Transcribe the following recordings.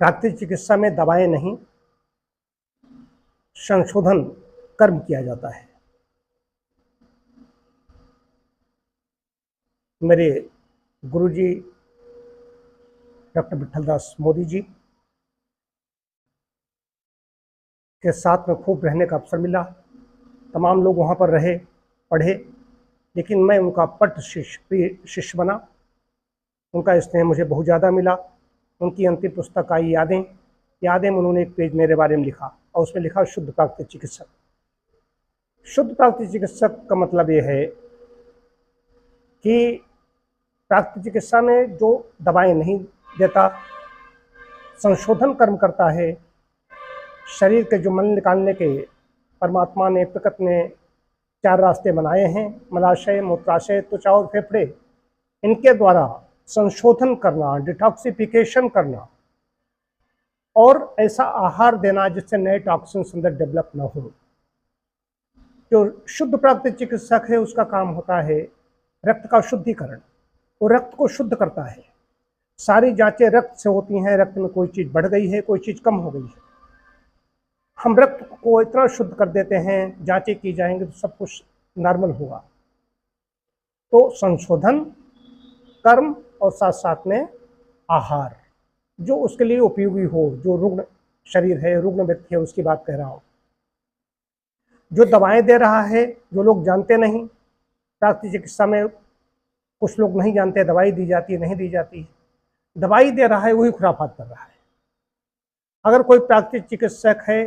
प्राकृतिक चिकित्सा में दवाएं नहीं, संशोधन कर्म किया जाता है। मेरे गुरुजी डॉक्टर विठलदास मोदी जी के साथ में खूब रहने का अवसर मिला। तमाम लोग वहाँ पर रहे, पढ़े, लेकिन मैं उनका पट शिष्य बना। उनका स्नेह मुझे बहुत ज़्यादा मिला। उनकी अंतिम पुस्तक आई यादें में उन्होंने एक पेज मेरे बारे में लिखा और उसमें लिखा शुद्ध प्राकृतिक चिकित्सक। शुद्ध प्राकृतिक चिकित्सक का मतलब ये है कि प्राकृतिक चिकित्सा में जो दवाएं नहीं देता, संशोधन कर्म करता है। शरीर के जो मल निकालने के परमात्मा ने, प्रकृति ने 4 रास्ते बनाए हैं, मलाशय, मूत्राशय, त्वचा और फेफड़े। इनके द्वारा संशोधन करना, डिटॉक्सिफिकेशन करना और ऐसा आहार देना जिससे नए टॉक्सिन्स अंदर डेवलप ना हो। जो शुद्ध प्राकृतिक चिकित्सक है उसका काम होता है रक्त का शुद्धिकरण। वो रक्त को शुद्ध करता है। सारी जांचें रक्त से होती हैं। रक्त में कोई चीज़ बढ़ गई है, कोई चीज़ कम हो गई है। हम रक्त को इतना शुद्ध कर देते हैं, जांचें की जाएंगे तो सब कुछ नॉर्मल होगा। तो संशोधन कर्म और साथ साथ में आहार जो उसके लिए उपयोगी हो। जो रुग्ण शरीर है, रुग्ण व्यक्ति है, उसकी बात कह रहा हूँ। जो दवाएं दे रहा है, जो लोग जानते नहीं, प्राकृतिक चिकित्सा में कुछ लोग नहीं जानते दवाई दी जाती है, नहीं दी जाती है। दवाई दे रहा है वही खुराफात कर रहा है। अगर कोई प्राकृतिक चिकित्सक है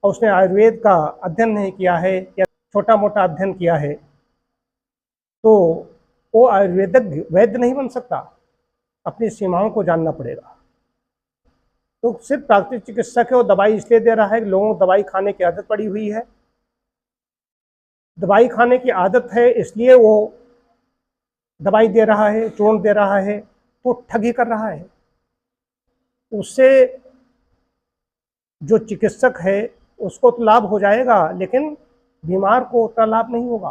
और उसने आयुर्वेद का अध्ययन नहीं किया है या छोटा मोटा अध्ययन किया है तो वो आयुर्वेदिक वैद्य नहीं बन सकता। अपनी सीमाओं को जानना पड़ेगा। तो सिर्फ प्राकृतिक चिकित्सक है वो दवाई इसलिए दे रहा है कि लोगों को दवाई खाने की आदत पड़ी हुई है। दवाई खाने की आदत है इसलिए वो दवाई दे रहा है, चूर्ण दे रहा है, तो ठगी कर रहा है। उससे जो चिकित्सक है उसको तो लाभ हो जाएगा, लेकिन बीमार को उतना लाभ नहीं होगा।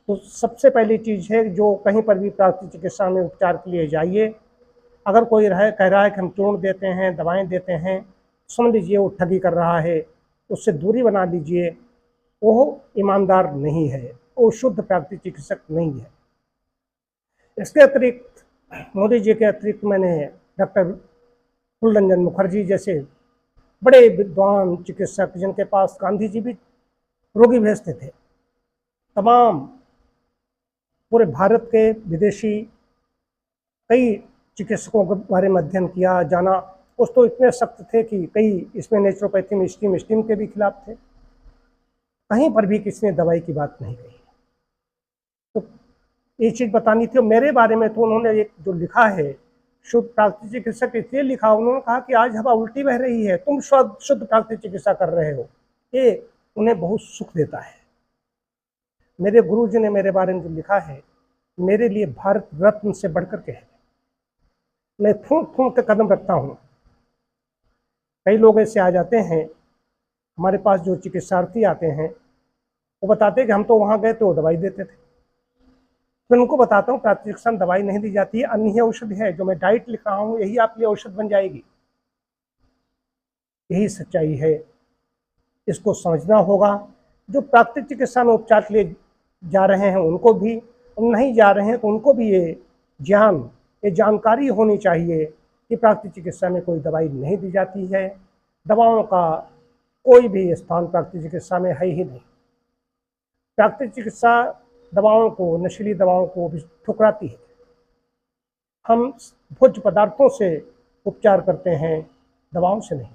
तो सबसे पहली चीज़ है जो कहीं पर भी प्राकृतिक चिकित्सा में उपचार के लिए जाइए, अगर कोई कह रहा है कि हम चूर्ण देते हैं, दवाएं देते हैं, समझ लीजिए वो ठगी कर रहा है, उससे दूरी बना लीजिए। वो ईमानदार नहीं है, वो शुद्ध प्राकृतिक चिकित्सक नहीं है। इसके अतिरिक्त मोदी जी के अतिरिक्त मैंने डॉक्टर फूलरंजन मुखर्जी जैसे बड़े विद्वान चिकित्सक, जिनके पास गांधी जी भी रोगी भेजते थे, तमाम पूरे भारत के विदेशी कई चिकित्सकों के बारे में अध्ययन किया, जाना। कुछ तो इतने सख्त थे कि कई इसमें नेचुरोपैथी में स्टीम के भी खिलाफ थे। कहीं पर भी किसी ने दवाई की बात नहीं कही। तो ये चीज़ बतानी थी। मेरे बारे में तो उन्होंने एक जो लिखा है शुद्ध प्राकृतिक चिकित्सक, इसलिए लिखा, उन्होंने कहा कि आज हवा उल्टी बह रही है, तुम शुद्ध प्राकृतिक चिकित्सा कर रहे हो। ये उन्हें बहुत सुख देता है। मेरे गुरुजी ने मेरे बारे में जो लिखा है मेरे लिए भारत रत्न से बढ़कर के है। मैं फूंक फूंक के कदम रखता हूँ। कई लोग ऐसे आ जाते हैं हमारे पास, जो चिकित्सार्थी आते हैं, वो बताते हैं कि हम तो वहाँ गए तो वो दवाई देते थे। फिर उनको बताता हूँ प्राकृतिक चिकित्सा में दवाई नहीं दी जाती है, अन्य ही औषधि है। जो मैं डाइट लिख रहा हूँ यही आपके लिए औषध बन जाएगी। यही सच्चाई है, इसको समझना होगा। जो प्राकृतिक चिकित्सा में उपचार के लिए जा रहे हैं उनको भी, नहीं जा रहे हैं तो उनको भी ये जानकारी होनी चाहिए कि प्राकृतिक चिकित्सा में कोई दवाई नहीं दी जाती है। दवाओं का कोई भी स्थान प्राकृतिक चिकित्सा में है ही नहीं। प्राकृतिक चिकित्सा दवाओं को, नशीली दवाओं को भी ठुकराती है। हम भोज्य पदार्थों से उपचार करते हैं, दवाओं से नहीं।